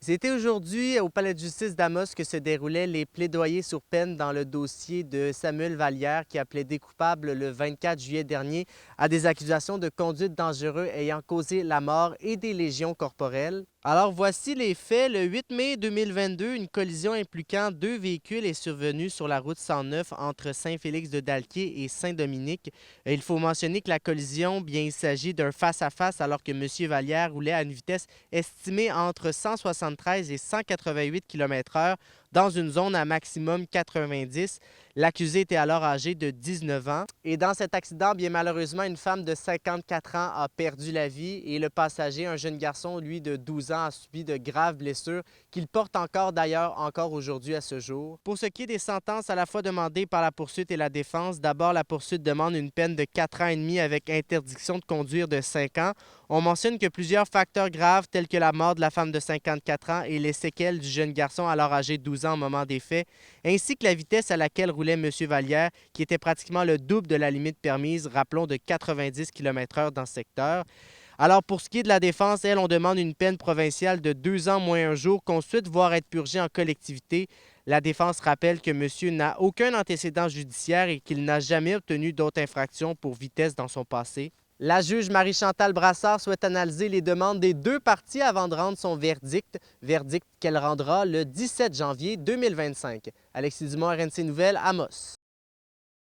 C'était aujourd'hui au palais de justice d'Amos que se déroulaient les plaidoyers sur peine dans le dossier de Samuel Vallière qui a plaidé coupable le 24 juillet dernier à des accusations de conduite dangereuse ayant causé la mort et des lésions corporelles. Alors voici les faits. Le 8 mai 2022, une collision impliquant deux véhicules est survenue sur la route 109 entre Saint-Félix-de-Dalquier et Saint-Dominique. Il faut mentionner que la collision, bien, il s'agit d'un face-à-face alors que M. Vallière roulait à une vitesse estimée entre 173 et 188 km/h dans une zone à maximum 90. L'accusé était alors âgé de 19 ans. Et dans cet accident, bien malheureusement, une femme de 54 ans a perdu la vie et le passager, un jeune garçon, lui, de 12 ans, a subi de graves blessures qu'il porte encore d'ailleurs encore aujourd'hui à ce jour. Pour ce qui est des sentences à la fois demandées par la poursuite et la défense, d'abord la poursuite demande une peine de 4 ans et demi avec interdiction de conduire de 5 ans. On mentionne que plusieurs facteurs graves tels que la mort de la femme de 54 ans et les séquelles du jeune garçon alors âgé de 12 ans au moment des faits, ainsi que la vitesse à laquelle roulait M. Vallière, qui était pratiquement le double de la limite permise, rappelons de 90 km/h dans ce secteur. Alors, pour ce qui est de la défense, elle, on demande une peine provinciale de 2 ans moins un jour, qu'ensuite voir être purgée en collectivité. La défense rappelle que monsieur n'a aucun antécédent judiciaire et qu'il n'a jamais obtenu d'autres infractions pour vitesse dans son passé. La juge Marie-Chantal Brassard souhaite analyser les demandes des deux parties avant de rendre son verdict qu'elle rendra le 17 janvier 2025. Alexis Dumont, RNC Nouvelles, Amos.